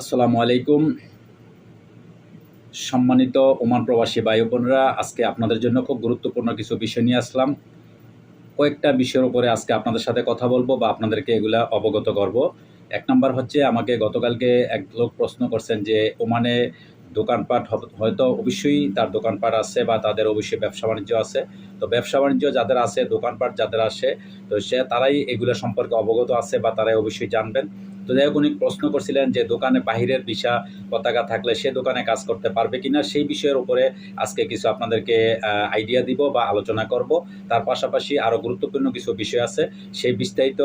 আসসালামু আলাইকুম। সম্মানিত ওমান প্রবাসী ভাই বোনেরা, আজকে আপনাদের জন্য খুব গুরুত্বপূর্ণ কিছু বিষয় নিয়ে আসলাম। কয়েকটা বিষয়ের উপরে আজকে আপনাদের সাথে কথা বলবো বা আপনাদেরকে এগুলা অবগত করব। এক নাম্বার হচ্ছে, আমাকে গতকালকে এক লোক প্রশ্ন করছেন যে ওমানে দোকানপাট হয়তো অবশ্যই তার দোকানপাট আছে বা তাদের অবশ্যই ব্যবসা বাণিজ্য আছে। তো ব্যবসা বাণিজ্য যাদের আছে, দোকানপাট যাদের আসে, তো তারাই এগুলো সম্পর্কে অবগত আছে বা তারাই অবশ্যই জানবেন। তো যাই হোক, উনি প্রশ্ন করছিলেন যে দোকানে বাহিরের ভিসা পতাকা থাকলে সে দোকানে কাজ করতে পারবে কিনা, সেই বিষয়ের উপরে আজকে কিছু আপনাদেরকে আইডিয়া দিব বা আলোচনা করব। তার পাশাপাশি আরও গুরুত্বপূর্ণ কিছু বিষয় আছে, সেই বিস্তারিত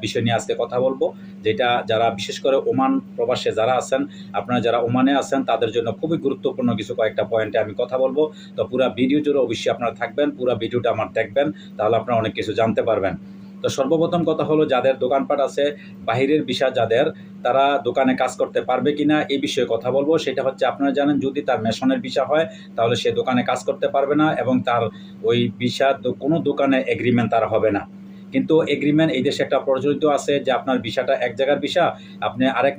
বিষয় নিয়ে আজকে কথা বলবো, যেটা যারা বিশেষ করে ওমান প্রবাসে যারা আছেন, আপনারা যারা ওমানে আছেন তাদের জন্য খুবই গুরুত্বপূর্ণ কিছু কয়েকটা পয়েন্টে আমি কথা বলবো। তো পুরো ভিডিও জুড়ে অবশ্যই আপনারা থাকবেন, পুরো ভিডিওটা আমার দেখবেন, তাহলে আপনারা অনেক কিছু জানতে পারবেন। তো সর্বপ্রথম কথা হলো, যাদের দোকানপাট আছে, বাহিরের ভিসা যাদের, তারা দোকানে কাজ করতে পারবে কিনা এই বিষয়ে কথা বলবো। সেটা হচ্ছে, আপনারা জানেন যদি তার মেশনের ভিসা হয় তাহলে সে দোকানে কাজ করতে পারবে না এবং তার ওই ভিসা কোনো দোকানে এগ্রিমেন্ট তার হবে না। কিন্তু এগ্রিমেন্ট এই দেশে একটা প্রচলিত আছে যে আপনার ভিসাটা এক জায়গার ভিসা, আপনি আরেক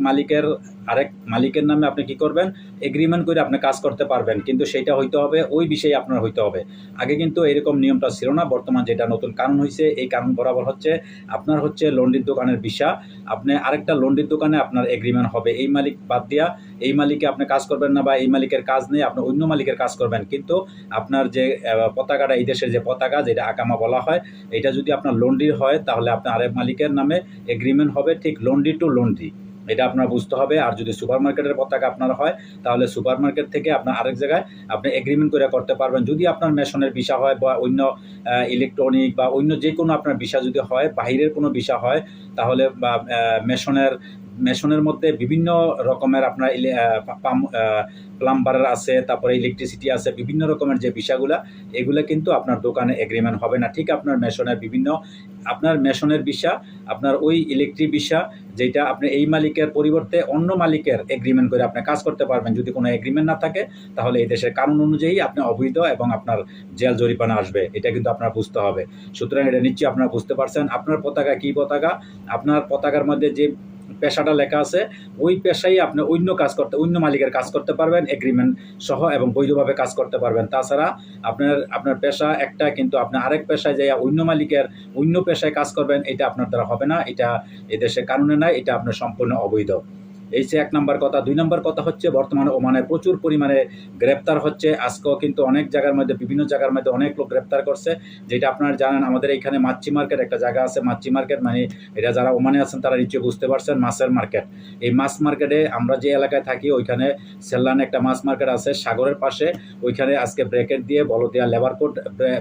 মালিকের নামে আপনি কি করবেন, এগ্রিমেন্ট করে আপনি কাজ করতে পারবেন, কিন্তু সেইটা হইতে হবে ওই বিষয়ে আপনার হইতে হবে। আগে কিন্তু এরকম নিয়মটা ছিল না, বর্তমান যেটা নতুন কানুন হয়েছে, এই কানুন বরাবর হচ্ছে আপনার হচ্ছে লন্ড্রির দোকানের ভিসা, আপনি আরেকটা লন্ড্রির দোকানে আপনার এগ্রিমেন্ট হবে, এই মালিক বাদ দিয়া এই মালিকে আপনি কাজ করবেন না বা এই মালিকের কাজ নেই, আপনি অন্য মালিকের কাজ করবেন। কিন্তু আপনার যে পতাকাটা, এই দেশের যে পতাকা যেটা আকামা বলা হয়, এটা যদি আপনার লন্ড্রির হয় তাহলে আপনার আরেক মালিকের নামে এগ্রিমেন্ট হবে, ঠিক লন্ড্রি টু লন্ড্রি, এটা আপনার বুঝতে হবে। আর যদি সুপার মার্কেটের পতাকা আপনার হয় তাহলে সুপার মার্কেট থেকে আপনার আরেক জায়গায় আপনি এগ্রিমেন্ট করে করতে পারবেন। যদি আপনার মেশনের ভিসা হয় বা অন্য ইলেকট্রনিক বা অন্য যে কোনো আপনার ভিসা যদি হয়, বাহিরের কোনো ভিসা হয়, তাহলে বা মেশনের মধ্যে বিভিন্ন রকমের আপনার প্লাম্বারের আছে, তারপরে ইলেকট্রিসিটি আছে, বিভিন্ন রকমের যে ভিসাগুলা, এগুলো কিন্তু আপনার দোকানে এগ্রিমেন্ট হবে না। ঠিক আপনার মেশনের ভিসা, আপনার ওই ইলেকট্রিক ভিসা, যেটা আপনি এই মালিকের পরিবর্তে অন্য মালিকের এগ্রিমেন্ট করে আপনি কাজ করতে পারবেন। যদি কোনো এগ্রিমেন্ট না থাকে তাহলে এই দেশের কানুন অনুযায়ী আপনি অবৈধ এবং আপনার জেল জরিমানা আসবে, এটা কিন্তু আপনার বুঝতে হবে। সুতরাং এটা নিশ্চয়ই আপনারা বুঝতে পারছেন। আপনার পতাকা কী পতাকা, আপনার পতাকার মধ্যে যে পেশাটা লেখা আছে, ওই পেশাই আপনি অন্য মালিকের কাজ করতে পারবেন এগ্রিমেন্ট সহ এবং বৈধভাবে কাজ করতে পারবেন। তাছাড়া আপনার পেশা একটা, কিন্তু আপনি আরেক পেশায় যাইয়া অন্য মালিকের অন্য পেশায় কাজ করবেন, এটা আপনার দ্বারা হবে না, এটা এদেশে কানুনে নাই, এটা আপনার সম্পূর্ণ অবৈধ। এই যে এক নম্বর কথা। দুই নম্বর কথা হচ্ছে, বর্তমানে ওমানে প্রচুর পরিমাণে গ্রেপ্তার হচ্ছে। আজকেও কিন্তু অনেক জায়গার মধ্যে, বিভিন্ন জায়গার মধ্যে অনেক লোক গ্রেপ্তার করছে। যেটা আপনারা জানেন, আমাদের এইখানে মাচ্ছি মার্কেট একটা জায়গা আছে, মাচ্ছি মার্কেট মানে এটা যারা ওমানে আছেন তারা নিশ্চয়ই বুঝতে পারছেন, মাছের মার্কেট। এই মাছ মার্কেটে আমরা যে এলাকায় থাকি, ওইখানে সেল্লানে একটা মাছ মার্কেট আছে সাগরের পাশে। ওইখানে আজকে ব্রেকেট দিয়ে, বলদিয়া লেবার কোড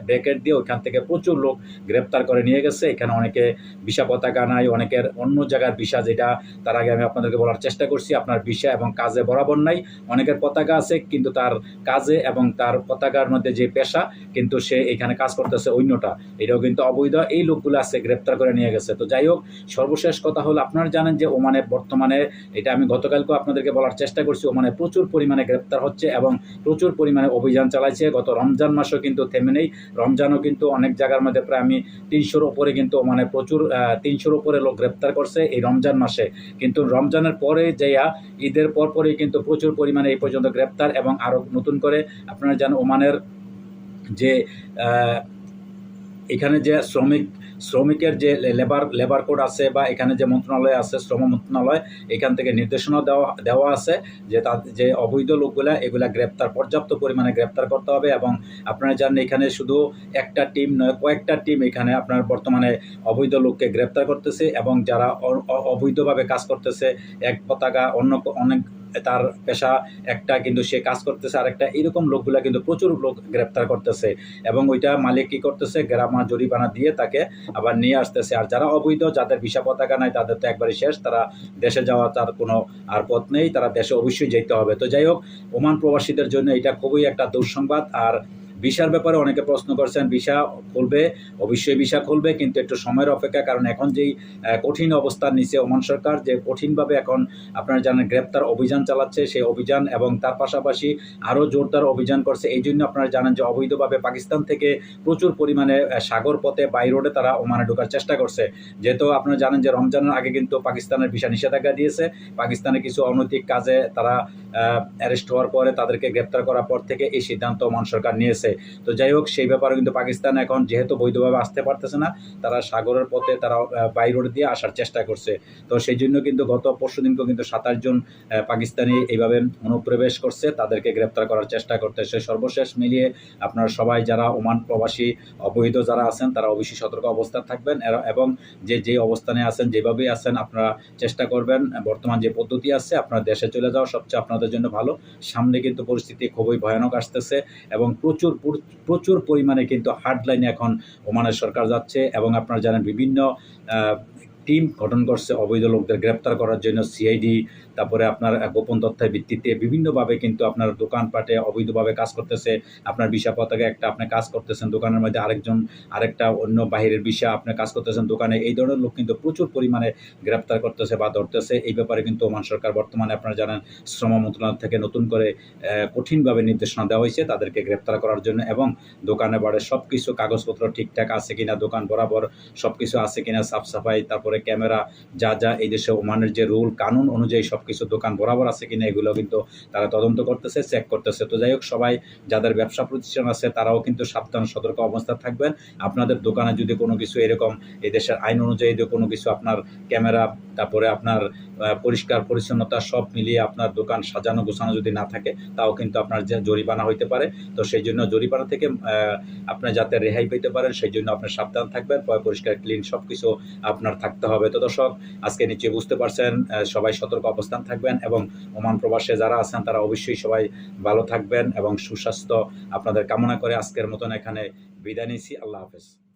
ব্রেকেট দিয়ে ওইখান থেকে প্রচুর লোক গ্রেপ্তার করে নিয়ে গেছে। এখানে অনেকে ভিসা পতাকা নাই, অনেকের অন্য জায়গার ভিসা, যেটা তার আগে আমি আপনাদেরকে বলার চেষ্টা করছি, আপনার ভিসা এবং কাজে বরাবর নাই। অনেকের পতাকা আছে কিন্তু তার কাজে এবং তার পতাকার মধ্যে যে পেশা, কিন্তু সে এখানে কাজ করতেছে অন্যটা, এটাও কিন্তু অবৈধ। এই লোকগুলো আছে গ্রেপ্তার করে নিয়ে গেছে। তো যাই হোক, সর্বশেষ কথা হলো, আপনারা জানেন যে ওমানে বর্তমানে, এটা আমি গতকালকেও আপনাদেরকে বলার চেষ্টা করছি, ওমানে প্রচুর পরিমাণে গ্রেপ্তার হচ্ছে এবং প্রচুর পরিমাণে অভিযান চালাইছে। গত রমজান মাসও কিন্তু থেমে নেই। রমজানও কিন্তু অনেক জায়গার মধ্যে প্রায় আমি 300-র উপরে, কিন্তু ওমানে প্রচুর 300-র উপরে লোক গ্রেপ্তার করছে এই রমজান মাসে। কিন্তু রমজানের পরে যাইয়া ঈদের পরপরই কিন্তু প্রচুর পরিমাণে এই পর্যন্ত গ্রেপ্তার, এবং আরও নতুন করে আপনারা জানেন ওমানের যে এখানে যে শ্রমিকের যে লেবার কোড আছে, বা এখানে যে মন্ত্রণালয় আছে, শ্রম মন্ত্রণালয়, এখান থেকে নির্দেশনা দেওয়া আছে যে যে অবৈধ লোকগুলা, এগুলা পর্যাপ্ত পরিমাণে গ্রেপ্তার করতে হবে। এবং আপনারা জানেন এখানে শুধু একটা টিম নয়, কয়েকটা টিম এখানে আপনার বর্তমানে অবৈধ লোককে গ্রেপ্তার করতেছে, এবং যারা অবৈধভাবে কাজ করতেছে, এক পতাকা অনেক তার পেশা একটা, কিন্তু সে কাজ করতেছে আরেকটা, এরকম লোকগুলা কিন্তু প্রচুর লোক গ্রেপ্তার করতেছে। এবং ওইটা মালিক কি করতেছে, গ্রামা জরিমানা দিয়ে তাকে আবার নিয়ে আসতেছে। আর যারা অবৈধ, যাদের ভিসা পতাকা নাই, তাদের তো একবারই শেষ, তারা দেশে যাওয়া তার কোনো আর পথ নেই, তারা দেশে অবশ্যই যেতে হবে। তো যাই হোক, ওমান প্রবাসীদের জন্য এটা খুবই একটা দুঃসংবাদ। আর ভিসার ব্যাপারে অনেকে প্রশ্ন করছেন, ভিসা খুলবে, অবশ্যই ভিসা খুলবে, কিন্তু একটু সময়ের অপেক্ষা। কারণ এখন যেই কঠিন অবস্থার নিচে ওমান সরকার যে কঠিনভাবে এখন আপনারা জানেন গ্রেপ্তার অভিযান চালাচ্ছে, সেই অভিযান এবং তার পাশাপাশি আরও জোরদার অভিযান করছে। এই জন্য আপনারা জানেন যে অবৈধভাবে পাকিস্তান থেকে প্রচুর পরিমাণে সাগর পথে বাই রোডে তারা ওমানে ঢোকার চেষ্টা করছে। যেহেতু আপনারা জানেন যে রমজানের আগে কিন্তু পাকিস্তানের ভিসা নিষেধাজ্ঞা দিয়েছে, পাকিস্তানে কিছু অনৈতিক কাজে তারা অ্যারেস্ট হওয়ার পরে তাদেরকে গ্রেপ্তার করার পর থেকে এই সিদ্ধান্ত ওমান সরকার নিয়েছে। তো যাই হোক, সেই ব্যাপারে কিন্তু পাকিস্তান এখন যেহেতু বৈধভাবে আসতে পারতেছে না, তারা সাগরের পথে তারা বাই রোড দিয়ে আসার চেষ্টা করছে। তো সেই জন্য কিন্তু গত পরশুদিনকেও কিন্তু 27 জন পাকিস্তানি এইভাবে অনুপ্রবেশ করছে, তাদেরকে গ্রেপ্তার করার চেষ্টা করতেছে। সর্বশেষ মিলিয়ে আপনারা সবাই যারা ওমান প্রবাসী অবৈধ যারা আছেন তারা অবশ্যই সতর্ক অবস্থায় থাকবেন, এবং যে অবস্থানে আছেন যেভাবেই আছেন আপনারা চেষ্টা করবেন বর্তমান যে পদ্ধতি আছে আপনার দেশে চলে যাওয়া সবচেয়ে আপনাদের জন্য ভালো। সামনে কিন্তু পরিস্থিতি খুবই ভয়ানক আসতেছে এবং প্রচুর পরিমাণে কিন্তু হার্ডলাইনে এখন ওমানের সরকার যাচ্ছে। এবং আপনারা জানেন বিভিন্ন টিম গঠন করছে অবৈধ লোকদের গ্রেপ্তার করার জন্য, সিআইডি, তারপরে আপনার গোপন তথ্যের ভিত্তিতে বিভিন্নভাবে কিন্তু আপনার দোকানপাটে অবৈধভাবে কাজ করতেছে। আপনার ভিসা পতাকা একটা আপনি কাজ করতেছেন দোকানের মধ্যে, আরেকটা অন্য বাহিরের ভিসা আপনি কাজ করতেছেন দোকানে, এই ধরনের লোক কিন্তু প্রচুর পরিমাণে গ্রেপ্তার করতেছে বা ধরতেছে। এই ব্যাপারে কিন্তু ওমান সরকার বর্তমানে আপনারা জানেন শ্রম মন্ত্রণালয় থেকে নতুন করে কঠিনভাবে নির্দেশনা দেওয়া হয়েছে তাদেরকে গ্রেপ্তার করার জন্য, এবং দোকানে বাড়ে সব কিছু কাগজপত্র ঠিকঠাক আছে কিনা, দোকান বরাবর সব কিছু আছে কিনা, সাফসাফাই, তারপরে ক্যামেরা, যা এই দেশে ওমানের যে রুল কানুন অনুযায়ী সব কিছু দোকান বরাবর আছে কিনা, এগুলো কিন্তু তারা তদন্ত করতেছে, চেক করতেছে। তো যাই হোক, সবাই যাদের ব্যবসা প্রতিষ্ঠান আছে তারাও কিন্তু সাবধান সতর্ক অবস্থায় থাকবেন। আপনাদের দোকানে যদি কোনো কিছু এরকম এই দেশের আইন অনুযায়ী যদি কোনো কিছু আপনার ক্যামেরা, তারপরে আপনার পরিষ্কার পরিচ্ছন্নতা সব মিলিয়ে আপনার দোকান সাজানো গোছানো যদি না থাকে, তাও কিন্তু আপনার যে জরিমানা হইতে পারে। তো সেই জন্য জরিমানা থেকে আপনি যাতে রেহাই পেতে পারেন সেই জন্য আপনার সাবধান থাকবেন, পরিষ্কার ক্লিন সব কিছু আপনার থাকতে হবে। তো দর্শক, আজকে নিশ্চয়ই বুঝতে পারছেন, সবাই সতর্ক অবস্থান থাকবেন এবং ওমান প্রবাসে যারা আছেন তারা অবশ্যই সবাই ভালো থাকবেন এবং সুস্বাস্থ্য আপনাদের কামনা করে আজকের মতন এখানে বিদায় নিচ্ছি। আল্লাহ হাফেজ।